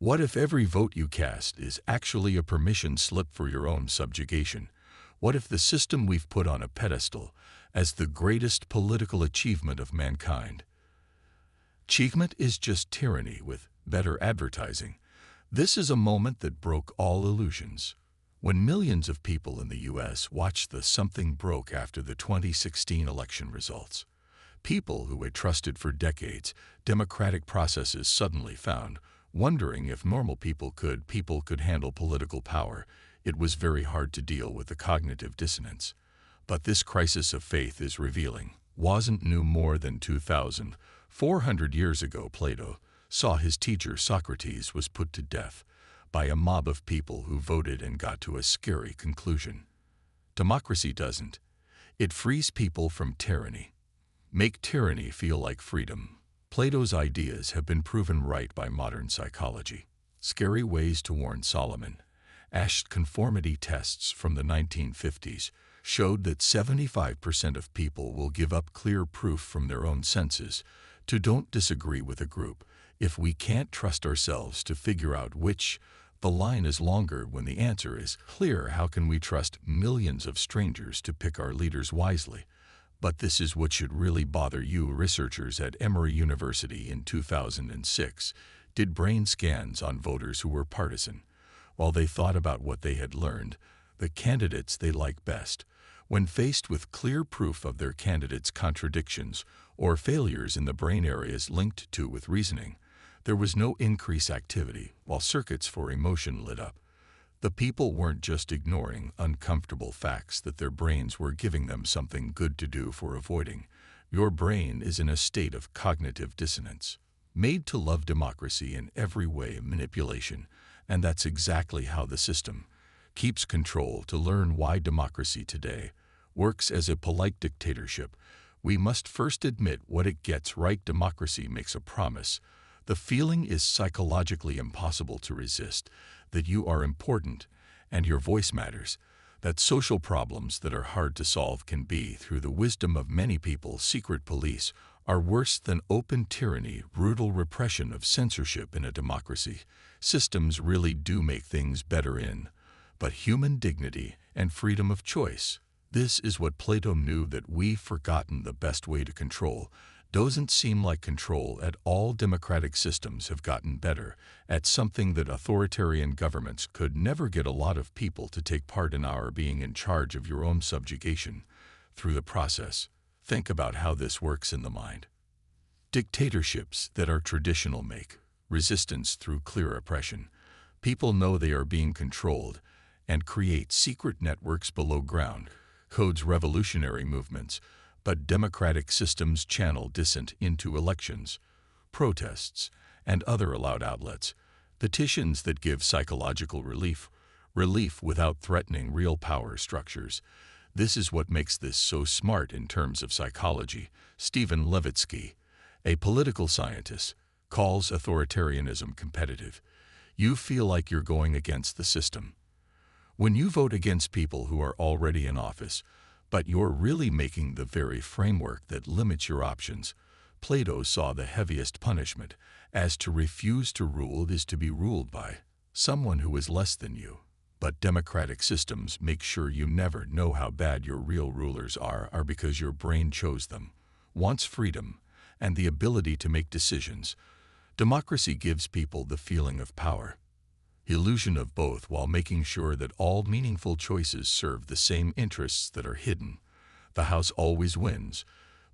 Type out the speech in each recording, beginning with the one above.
What if every vote you cast is actually a permission slip for your own subjugation? What if the system we've put on a pedestal as the greatest political achievement of mankind? Achievement is just tyranny with better advertising. This is a moment that broke all illusions. When millions of people in the U.S. watched the something broke after the 2016 election results, people who had trusted for decades democratic processes suddenly found, wondering if normal people could handle political power. It was very hard to deal with the cognitive dissonance. But this crisis of faith is revealing. Wasn't new more than 2,400 years ago. Plato saw his teacher Socrates was put to death by a mob of people who voted and got to a scary conclusion. Democracy doesn't. It frees people from tyranny. Make tyranny feel like freedom. Plato's ideas have been proven right by modern psychology. Scary ways to warn Solomon. Ashed conformity tests from the 1950s showed that 75% of people will give up clear proof from their own senses to don't disagree with a group if we can't trust ourselves to figure out which. The line is longer when the answer is clear. How can we trust millions of strangers to pick our leaders wisely? But this is what should really bother you. Researchers at Emory University in 2006 did brain scans on voters who were partisan. While they thought about what they had learned, the candidates they liked best, when faced with clear proof of their candidates' contradictions or failures in the brain areas linked to with reasoning, there was no increased activity while circuits for emotion lit up. The people weren't just ignoring uncomfortable facts that their brains were giving them something good to do for avoiding. Your brain is in a state of cognitive dissonance, made to love democracy in every way manipulation, and that's exactly how the system keeps control. To learn why democracy today works as a polite dictatorship, we must first admit what it gets right. Democracy makes a promise. The feeling is psychologically impossible to resist, that you are important and your voice matters, that social problems that are hard to solve can be, through the wisdom of many people, secret police, are worse than open tyranny, brutal repression of censorship in a democracy. Systems really do make things better but human dignity and freedom of choice. This is what Plato knew, that we've forgotten the best way to control. Doesn't seem like control at all. Democratic systems have gotten better at something that authoritarian governments could never get. A lot of people to take part in our being in charge of your own subjugation through the process. Think about how this works in the mind. Dictatorships that are traditional make resistance through clear oppression. People know they are being controlled and create secret networks below ground, codes revolutionary movements. But democratic systems channel dissent into elections, protests, and other allowed outlets, petitions that give psychological relief without threatening real power structures. This is what makes this so smart in terms of psychology. Stephen Levitsky, a political scientist, calls authoritarianism competitive. You feel like you're going against the system. When you vote against people who are already in office, but you're really making the very framework that limits your options. Plato saw the heaviest punishment as to refuse to rule is to be ruled by someone who is less than you. But democratic systems make sure you never know how bad your real rulers are because your brain chose them. Wants freedom and the ability to make decisions. Democracy gives people the feeling of power, illusion of both, while making sure that all meaningful choices serve the same interests that are hidden. The house always wins,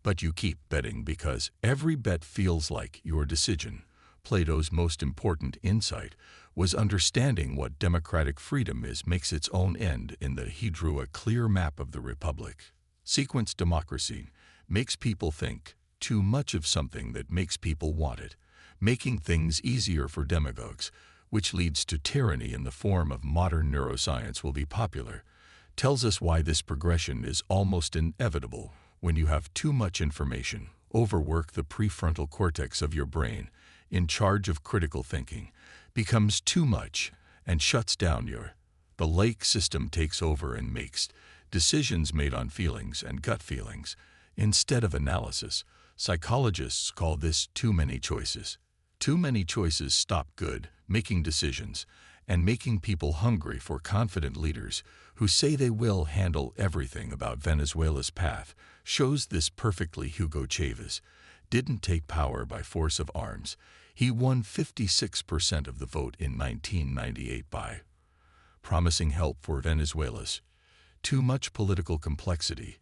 but you keep betting because every bet feels like your decision. Plato's most important insight was understanding what democratic freedom is makes its own end in that he drew a clear map of the republic. Sequence democracy makes people think too much of something that makes people want it, making things easier for demagogues, which leads to tyranny in the form of modern neuroscience will be popular, tells us why this progression is almost inevitable. When you have too much information, overwork the prefrontal cortex of your brain, in charge of critical thinking, becomes too much and shuts down the lake system takes over and makes decisions made on feelings and gut feelings instead of analysis. Psychologists call this too many choices. Too many choices stop good, making decisions, and making people hungry for confident leaders who say they will handle everything. About Venezuela's path shows this perfectly. Hugo Chavez didn't take power by force of arms. He won 56% of the vote in 1998 by promising help for Venezuela's too much political complexity.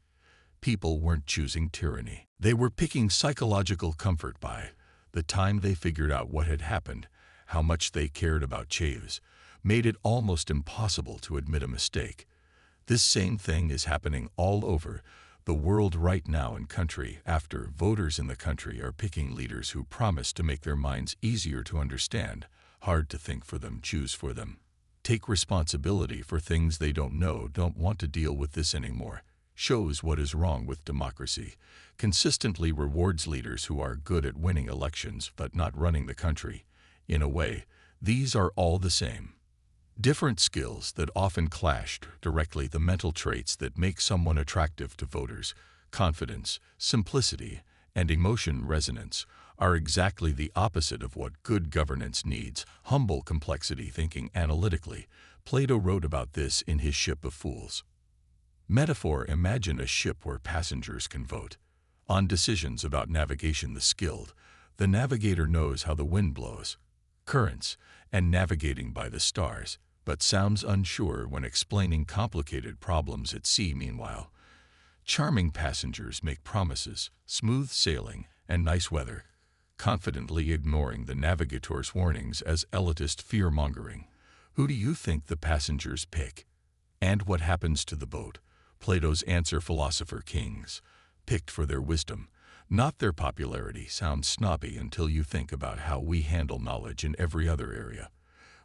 People weren't choosing tyranny. They were picking psychological comfort. By the time they figured out what had happened, how much they cared about Chavez made it almost impossible to admit a mistake. This same thing is happening all over the world right now. In country after voters in the country are picking leaders who promise to make their minds easier to understand, hard to think for them, choose for them, take responsibility for things they don't know, don't want to deal with this anymore. Shows what is wrong with democracy. Consistently rewards leaders who are good at winning elections but not running the country. In a way, these are all the same. Different skills that often clashed directly. The mental traits that make someone attractive to voters, confidence, simplicity, and emotion resonance, are exactly the opposite of what good governance needs. Humble complexity, thinking analytically. Plato wrote about this in his Ship of Fools. Metaphor: imagine a ship where passengers can vote on decisions about navigation. The skilled, the navigator knows how the wind blows, currents, and navigating by the stars, but sounds unsure when explaining complicated problems at sea. Meanwhile, charming passengers make promises, smooth sailing, and nice weather, confidently ignoring the navigator's warnings as elitist fear-mongering. Who do you think the passengers pick? And what happens to the boat? Plato's answer: philosopher kings, picked for their wisdom, not their popularity. Sounds snobby until you think about how we handle knowledge in every other area.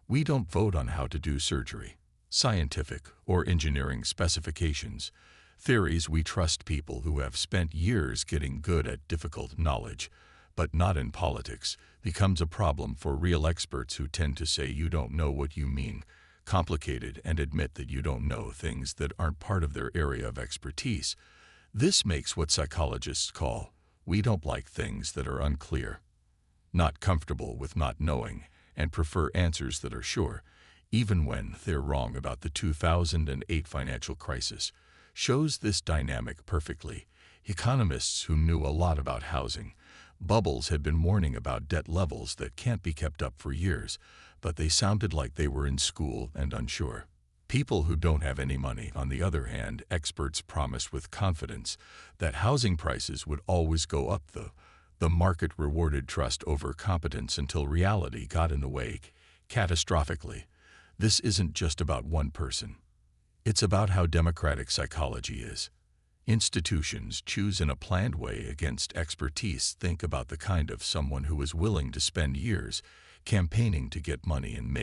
We don't vote on how to do surgery, scientific or engineering specifications, theories. We trust people who have spent years getting good at difficult knowledge, but not in politics. Becomes a problem for real experts who tend to say you don't know what you mean, complicated, and admit that you don't know things that aren't part of their area of expertise. This makes what psychologists call, we don't like things that are unclear, not comfortable with not knowing, and prefer answers that are sure, even when they're wrong. About the 2008 financial crisis shows this dynamic perfectly. Economists who knew a lot about housing bubbles had been warning about debt levels that can't be kept up for years, but they sounded like they were in school and unsure. People who don't have any money, on the other hand, experts promised with confidence that housing prices would always go up. The market rewarded trust over competence until reality got in the way, catastrophically. This isn't just about one person. It's about how democratic psychology is. Institutions choose in a planned way against expertise. Think about the kind of someone who is willing to spend years campaigning to get money and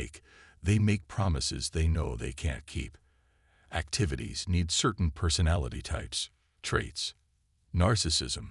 they make promises they know they can't keep. Activities need certain personality types, traits, narcissism,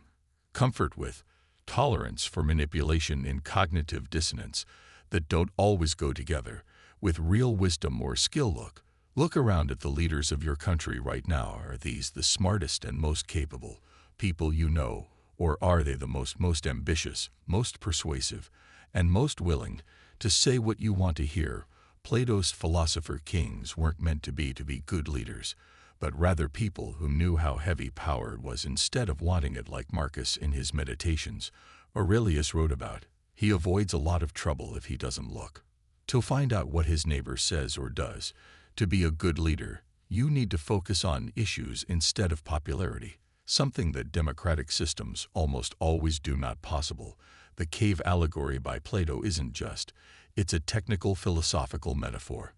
comfort with, tolerance for manipulation, in cognitive dissonance that don't always go together with real wisdom or skill. Look around at the leaders of your country right now. Are these the smartest and most capable people you know, or are they the most ambitious, most persuasive, and most willing to say what you want to hear? Plato's philosopher kings weren't meant to be good leaders, but rather people who knew how heavy power was instead of wanting it. Like Marcus in his Meditations, Aurelius wrote about, he avoids a lot of trouble if he doesn't look to find out what his neighbor says or does. To be a good leader, you need to focus on issues instead of popularity, something that democratic systems almost always do. Not possible. The cave allegory by Plato isn't just, it's a technical philosophical metaphor,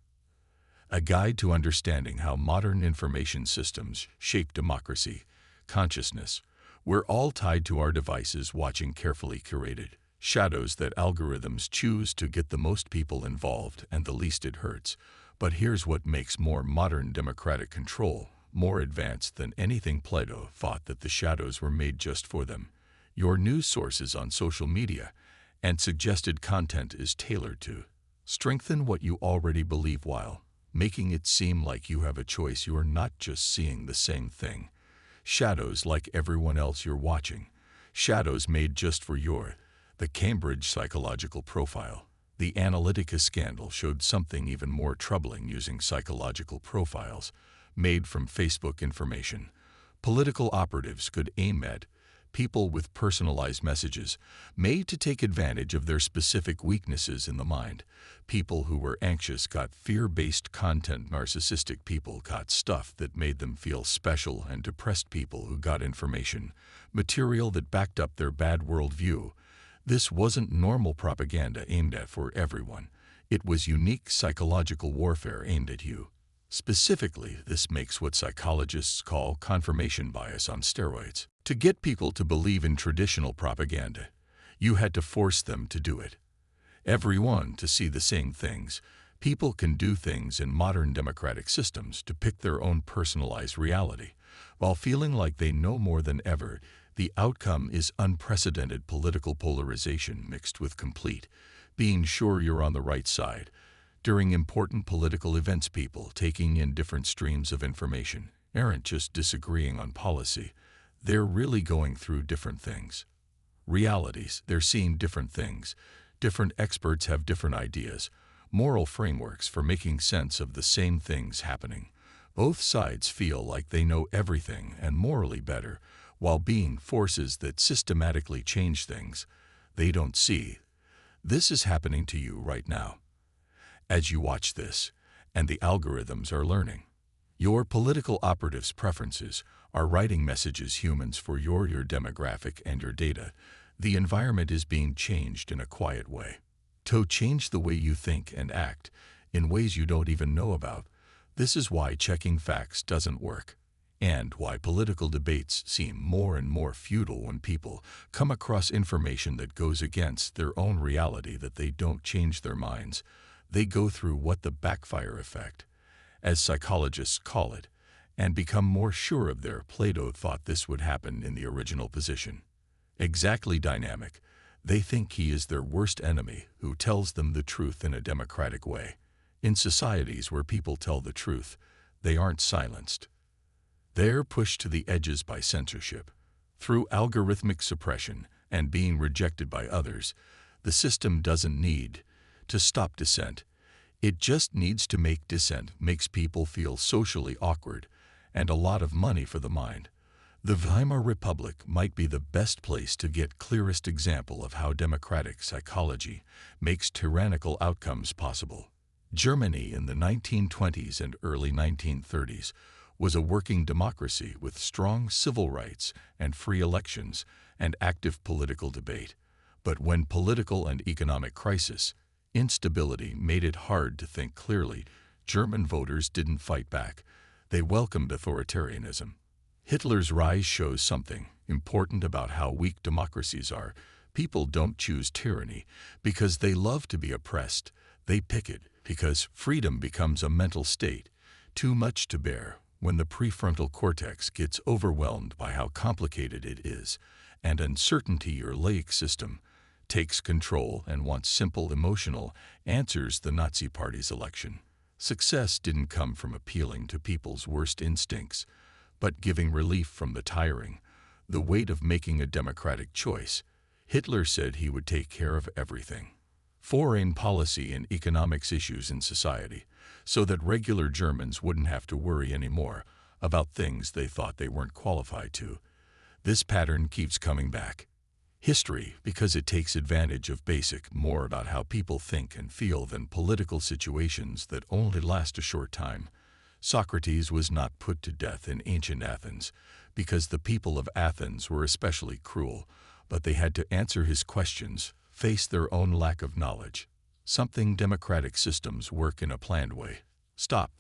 a guide to understanding how modern information systems shape democracy, consciousness. We're all tied to our devices, watching carefully curated shadows that algorithms choose to get the most people involved and the least it hurts. But here's what makes more modern democratic control more advanced than anything Plato thought: that the shadows were made just for them. Your news sources on social media and suggested content is tailored to strengthen what you already believe while making it seem like you have a choice. You're not just seeing the same thing. Shadows like everyone else you're watching. Shadows made just for your The Cambridge psychological profile. The Analytica scandal showed something even more troubling using psychological profiles made from Facebook information. Political operatives could aim at people with personalized messages made to take advantage of their specific weaknesses in the mind. People who were anxious got fear-based content. Narcissistic people got stuff that made them feel special, and depressed people who got information, material that backed up their bad worldview. This wasn't normal propaganda aimed at for everyone. It was unique psychological warfare aimed at you. Specifically, this makes what psychologists call confirmation bias on steroids. To get people to believe in traditional propaganda, you had to force them to do it. Everyone to see the same things. People can do things in modern democratic systems to pick their own personalized reality, while feeling like they know more than ever. The outcome is unprecedented political polarization mixed with complete being sure you're on the right side. During important political events, people taking in different streams of information aren't just disagreeing on policy. They're really going through different things. Realities, they're seeing different things. Different experts have different ideas, moral frameworks for making sense of the same things happening. Both sides feel like they know everything and morally better, while being forces that systematically change things they don't see. This is happening to you right now. As you watch this, and the algorithms are learning. Your political operatives' preferences are writing messages humans for your demographic and your data. The environment is being changed in a quiet way. To change the way you think and act in ways you don't even know about. This is why checking facts doesn't work, and why political debates seem more and more futile when people come across information that goes against their own reality. That they don't change their minds. They go through what the backfire effect, as psychologists call it, and become more sure of their. Plato thought this would happen in the original position. Exactly dynamic. They think he is their worst enemy who tells them the truth in a democratic way. In societies where people tell the truth, they aren't silenced. They're pushed to the edges by censorship. Through algorithmic suppression and being rejected by others, the system doesn't need to stop dissent. It just needs to make dissent makes people feel socially awkward and a lot of money for the mind. The Weimar Republic might be the best place to get clearest example of how democratic psychology makes tyrannical outcomes possible. Germany in the 1920s and early 1930s was a working democracy with strong civil rights and free elections and active political debate. But when political and economic crisis, instability made it hard to think clearly, German voters didn't fight back. They welcomed authoritarianism. Hitler's rise shows something important about how weak democracies are. People don't choose tyranny because they love to be oppressed. They pick it because freedom becomes a mental state, too much to bear when the prefrontal cortex gets overwhelmed by how complicated it is, and uncertainty. Your laic system takes control and wants simple emotional answers. The Nazi Party's election success didn't come from appealing to people's worst instincts, but giving relief from the tiring, the weight of making a democratic choice. Hitler said he would take care of everything. Foreign policy and economics issues in society, so that regular Germans wouldn't have to worry anymore about things they thought they weren't qualified to. This pattern keeps coming back. History, because it takes advantage of basic, more about how people think and feel than political situations that only last a short time. Socrates was not put to death in ancient Athens because the people of Athens were especially cruel, but they had to answer his questions, face their own lack of knowledge. Something democratic systems work in a planned way. Stop.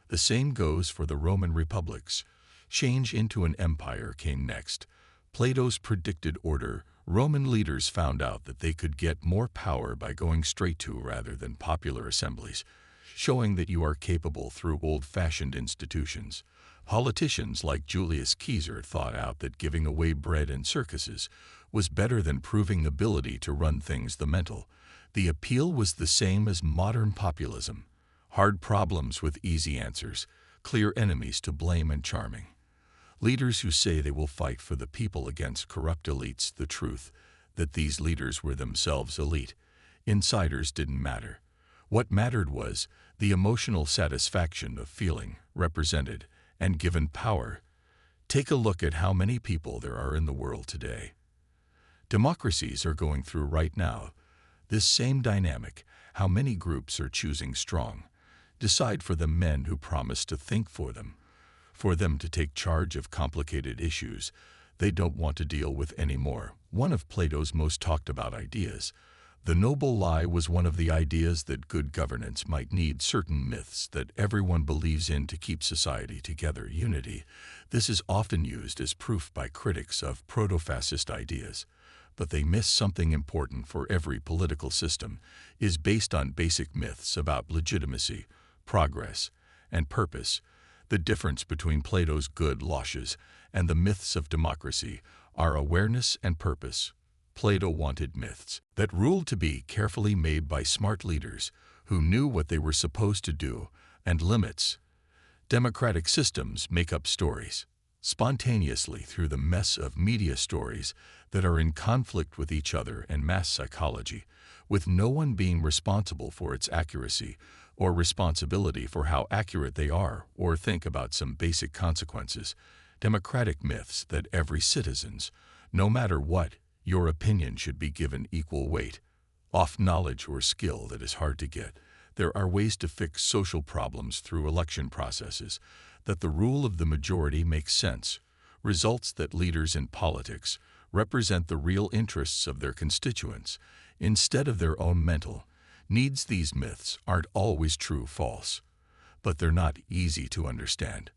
The same goes for the Roman republics. Change into an empire came next. Plato's predicted order. Roman leaders found out that they could get more power by going straight to rather than popular assemblies, showing that you are capable through old-fashioned institutions. Politicians like Julius Caesar thought out that giving away bread and circuses was better than proving ability to run things. The mental. The appeal was the same as modern populism. Hard problems with easy answers, clear enemies to blame and charming. Leaders who say they will fight for the people against corrupt elites. The truth, that these leaders were themselves elite. Insiders didn't matter. What mattered was the emotional satisfaction of feeling represented and given power. Take a look at how many people there are in the world today. Democracies are going through right now this same dynamic. How many groups are choosing strong, decide for the men who promise to think for them to take charge of complicated issues they don't want to deal with anymore. One of Plato's most talked about ideas, the noble lie, was one of the ideas that good governance might need certain myths that everyone believes in to keep society together. Unity. This is often used as proof by critics of proto-fascist ideas. But they miss something important. For every political system is based on basic myths about legitimacy, progress, and purpose. The difference between Plato's good laches and the myths of democracy are awareness and purpose. Plato wanted myths that ruled to be carefully made by smart leaders who knew what they were supposed to do, and limits. Democratic systems make up stories spontaneously through the mess of media stories that are in conflict with each other and mass psychology, with no one being responsible for its accuracy or responsibility for how accurate they are, or think about some basic consequences. Democratic myths that every citizen's, no matter what, your opinion should be given equal weight. Off knowledge or skill that is hard to get. There are ways to fix social problems through election processes, that the rule of the majority makes sense, results that leaders in politics represent the real interests of their constituents instead of their own mental needs. These myths aren't always true-false, but they're not easy to understand.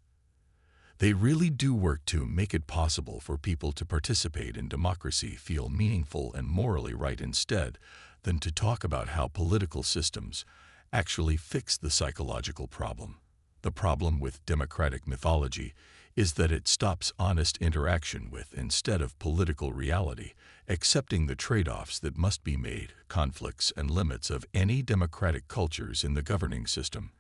They really do work to make it possible for people to participate in democracy, feel meaningful and morally right, instead than to talk about how political systems actually fix the psychological problem. The problem with democratic mythology is that it stops honest interaction with, instead of political reality, accepting the trade-offs that must be made, conflicts and limits of any democratic cultures in the governing system.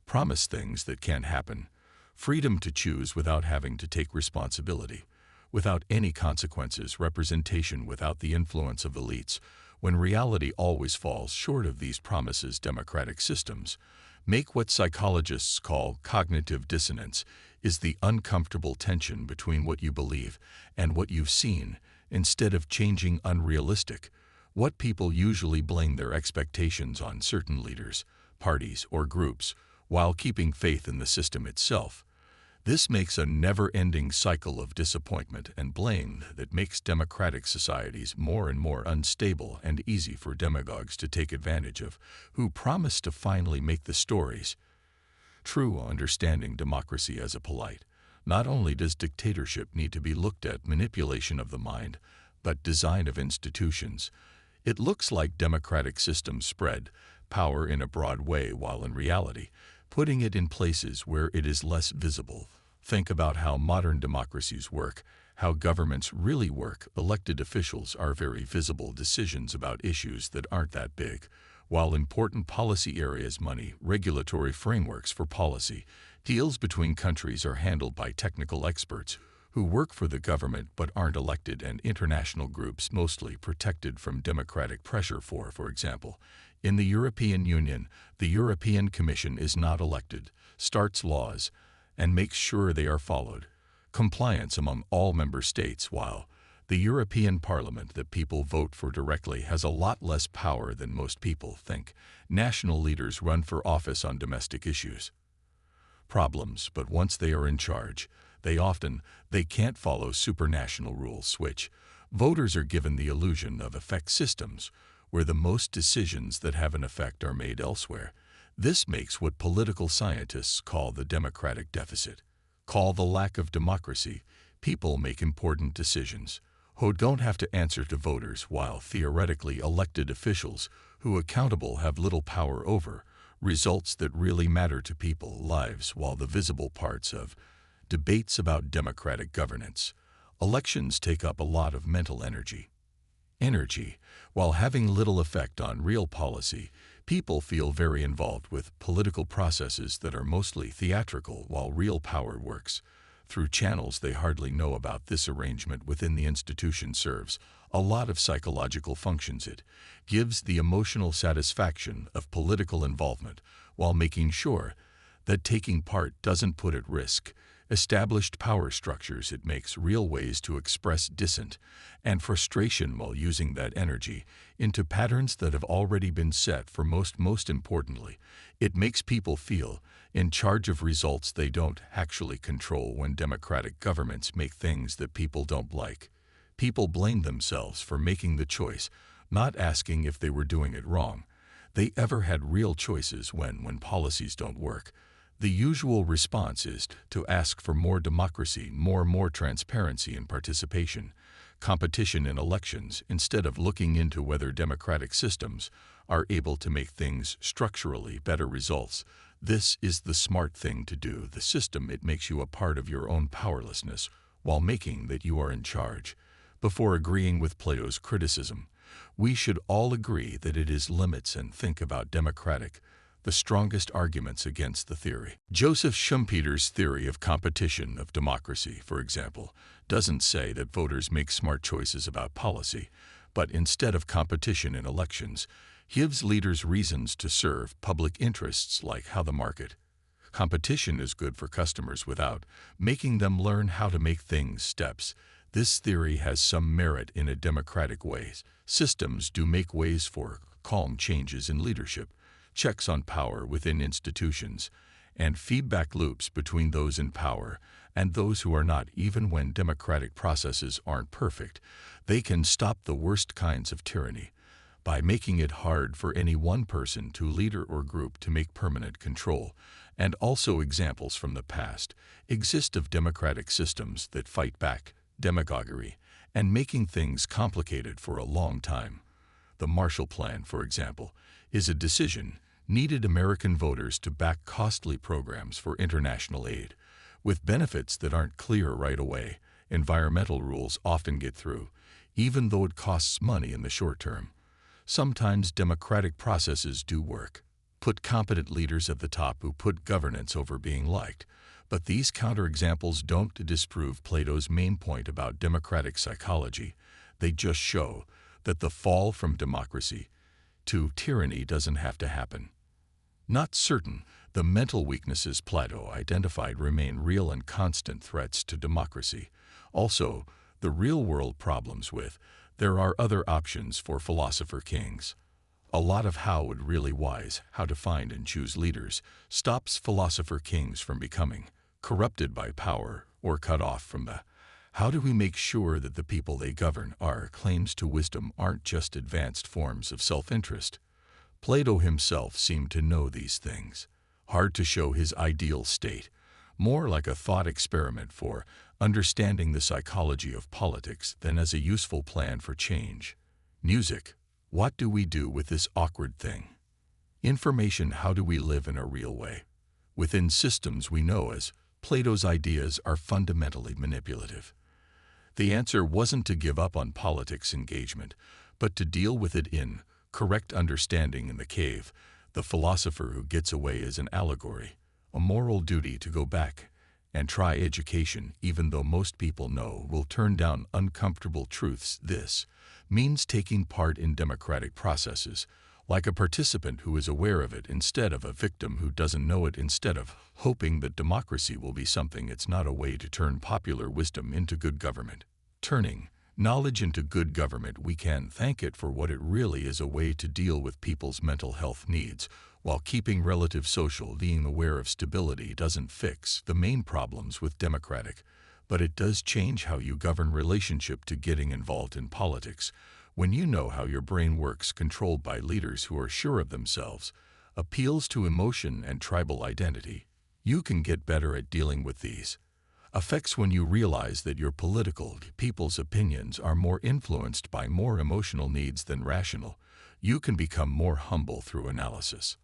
Promise things that can't happen. Freedom to choose without having to take responsibility, without any consequences, representation without the influence of elites, when reality always falls short of these promises. Democratic systems make what psychologists call cognitive dissonance, is the uncomfortable tension between what you believe and what you've seen, instead of changing unrealistic. What people usually blame their expectations on certain leaders, parties, or groups, while keeping faith in the system itself. This makes a never-ending cycle of disappointment and blame that makes democratic societies more and more unstable and easy for demagogues to take advantage of, who promise to finally make the stories true. Understanding democracy as a polite. Not only does dictatorship need to be looked at manipulation of the mind, but design of institutions. It looks like democratic systems spread power in a broad way, while in reality, putting it in places where it is less visible. Think about how modern democracies work, how governments really work. Elected officials are very visible decisions about issues that aren't that big, while important policy areas, money, regulatory frameworks for policy, deals between countries are handled by technical experts who work for the government but aren't elected, and international groups mostly protected from democratic pressure. For example, in the European Union, the European Commission is not elected, starts laws, and makes sure they are followed. Compliance among all member states, while the European Parliament that people vote for directly has a lot less power than most people think. National leaders run for office on domestic issues, problems, but once they are in charge, they can't follow supranational rules. Switch. Voters are given the illusion of effect systems, where the most decisions that have an effect are made elsewhere. This makes what political scientists call the democratic deficit, call the lack of democracy. People make important decisions who don't have to answer to voters, while theoretically elected officials who accountable have little power over results that really matter to people's lives. While the visible parts of debates about democratic governance, elections take up a lot of mental energy. While having little effect on real policy, people feel very involved with political processes that are mostly theatrical, while real power works through channels they hardly know about. This arrangement within the institution serves a lot of psychological functions. It gives the emotional satisfaction of political involvement while making sure that taking part doesn't put at risk established power structures. It makes real ways to express dissent and frustration while using that energy into patterns that have already been set for most importantly, it makes people feel in charge of results they don't actually control. When democratic governments make things that people don't like, people blame themselves for making the choice, not asking if they were doing it wrong. They ever had real choices when policies don't work. The usual response is to ask for more democracy, more transparency and participation, competition in elections, instead of looking into whether democratic systems are able to make things structurally better results. This is the smart thing to do. The system, it makes you a part of your own powerlessness while making that you are in charge. Before agreeing with Plato's criticism, we should all agree that it is limits and think about democratic, the strongest arguments against the theory. Joseph Schumpeter's theory of competition of democracy, for example, doesn't say that voters make smart choices about policy, but instead of competition in elections, gives leaders reasons to serve public interests like how the market. Competition is good for customers without making them learn how to make things steps. This theory has some merit in a democratic ways. Systems do make ways for calm changes in leadership, checks on power within institutions, and feedback loops between those in power and those who are not. Even when democratic processes aren't perfect, they can stop the worst kinds of tyranny by making it hard for any one person to leader or group to make permanent control. And also examples from the past exist of democratic systems that fight back demagoguery and making things complicated for a long time. The Marshall Plan, for example, is a decision needed American voters to back costly programs for international aid, with benefits that aren't clear right away. Environmental rules often get through, even though it costs money in the short term. Sometimes democratic processes do work. Put competent leaders at the top who put governance over being liked. But these counterexamples don't disprove Plato's main point about democratic psychology. They just show that the fall from democracy to tyranny doesn't have to happen. Not certain, the mental weaknesses Plato identified remain real and constant threats to democracy. Also, the real-world problems with there are other options for philosopher kings. A lot of how would really wise, how to find and choose leaders, stops philosopher kings from becoming corrupted by power or cut off from the how do we make sure that the people they govern our claims to wisdom aren't just advanced forms of self-interest. Plato himself seemed to know these things. Hard to show his ideal state, more like a thought experiment for understanding the psychology of politics than as a useful plan for change. Music. What do we do with this awkward thing? Information. How do we live in a real way? Within systems we know as Plato's ideas are fundamentally manipulative. The answer wasn't to give up on politics engagement, but to deal with it in correct understanding. In the cave, the philosopher who gets away is an allegory, a moral duty to go back and try education even though most people know will turn down uncomfortable truths. This means taking part in democratic processes, like a participant who is aware of it instead of a victim who doesn't know it. Instead of hoping that democracy will be something it's not, a way to turn popular wisdom into good government. Turning knowledge into good government, we can thank it for what it really is, a way to deal with people's mental health needs while keeping relative social. Being aware of stability doesn't fix the main problems with democratic, but it does change how you govern relationship to getting involved in politics. When you know how your brain works, controlled by leaders who are sure of themselves, appeals to emotion and tribal identity, you can get better at dealing with these effects. When you realize that your political people's opinions are more influenced by more emotional needs than rational, you can become more humble through analysis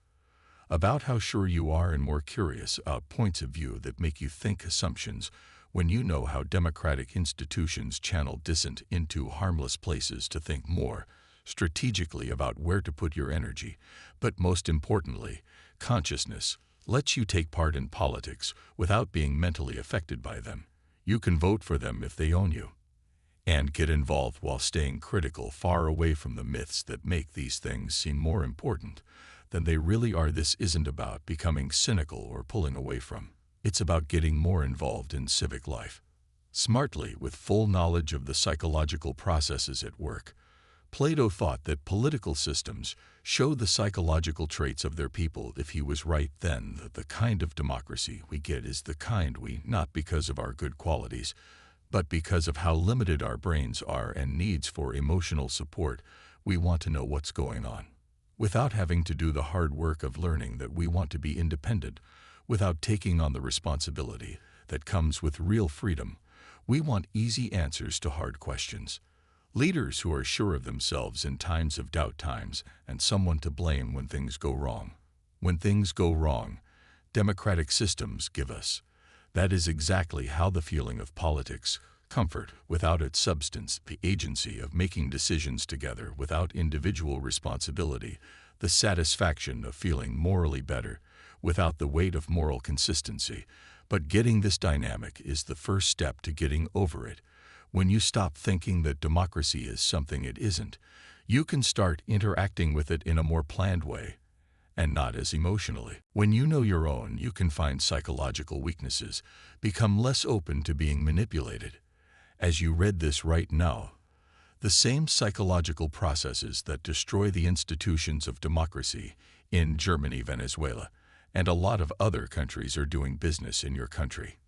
about how sure you are and more curious about points of view that make you think assumptions. When you know how democratic institutions channel dissent into harmless places, to think more strategically about where to put your energy, but most importantly, consciousness lets you take part in politics without being mentally affected by them. You can vote for them if they own you. And get involved while staying critical, far away from the myths that make these things seem more important than they really are. This isn't about becoming cynical or pulling away from. It's about getting more involved in civic life. Smartly, with full knowledge of the psychological processes at work, Plato thought that political systems show the psychological traits of their people. If he was right, then the kind of democracy we get is the kind we, not because of our good qualities, but because of how limited our brains are and needs for emotional support, we want to know what's going on. Without having to do the hard work of learning that we want to be independent, without taking on the responsibility that comes with real freedom, we want easy answers to hard questions. Leaders who are sure of themselves in times of doubt times, and someone to blame when things go wrong. When things go wrong, democratic systems give us. That is exactly how the feeling of politics, comfort without its substance, the agency of making decisions together without individual responsibility, the satisfaction of feeling morally better without the weight of moral consistency. But getting this dynamic is the first step to getting over it. When you stop thinking that democracy is something it isn't, you can start interacting with it in a more planned way, and not as emotionally. When you know your own, you can find psychological weaknesses, become less open to being manipulated. As you read this right now, the same psychological processes that destroy the institutions of democracy in Germany, Venezuela, and a lot of other countries are doing business in your country.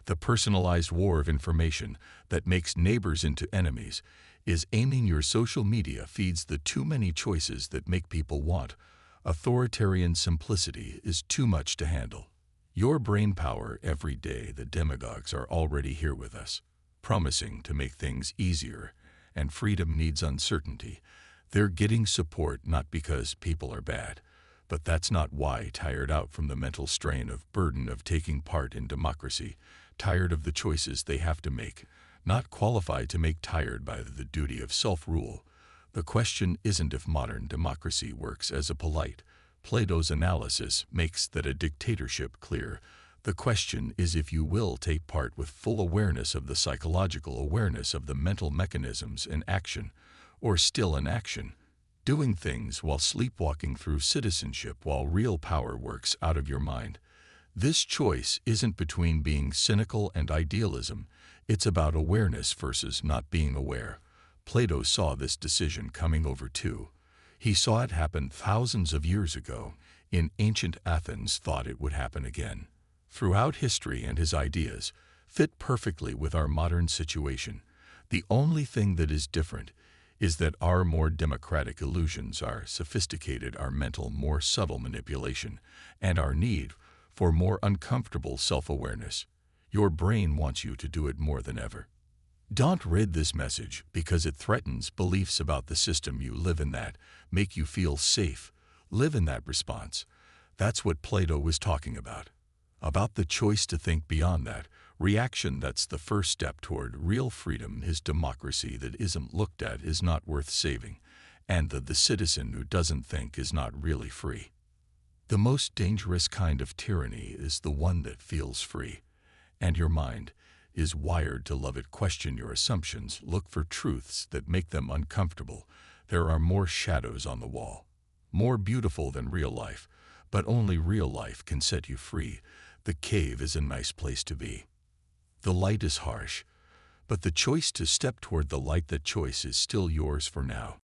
The personalized war of information that makes neighbors into enemies is aiming your social media feeds the too many choices that make people want. Authoritarian simplicity is too much to handle. Your brain power every day. The demagogues are already here with us, promising to make things easier, and freedom needs uncertainty. They're getting support not because people are bad, but that's not why. Tired out from the mental strain of burden of taking part in democracy, tired of the choices they have to make, not qualified to make, tired by the duty of self-rule. The question isn't if modern democracy works as a polite. Plato's analysis makes that a dictatorship clear. The question is if you will take part with full awareness of the psychological awareness of the mental mechanisms in action, or still in action, doing things while sleepwalking through citizenship while real power works out of your mind. This choice isn't between being cynical and idealism. It's about awareness versus not being aware. Plato saw this decision coming over too. He saw it happen thousands of years ago. In ancient Athens, thought it would happen again. Throughout history, and his ideas fit perfectly with our modern situation. The only thing that is different is that our more democratic illusions are sophisticated, our mental, more subtle manipulation, and our need for more uncomfortable self-awareness. Your brain wants you to do it more than ever. Don't read this message because it threatens beliefs about the system you live in that make you feel safe. Live in that response. That's what Plato was talking about the choice to think beyond that reaction. That's the first step toward real freedom. His democracy that isn't looked at is not worth saving, and the citizen who doesn't think is not really free. The most dangerous kind of tyranny is the one that feels free, and your mind is wired to love it. Question your assumptions, look for truths that make them uncomfortable. There are more shadows on the wall, more beautiful than real life, but only real life can set you free. The cave is a nice place to be. The light is harsh, but the choice to step toward the light, that choice is still yours for now.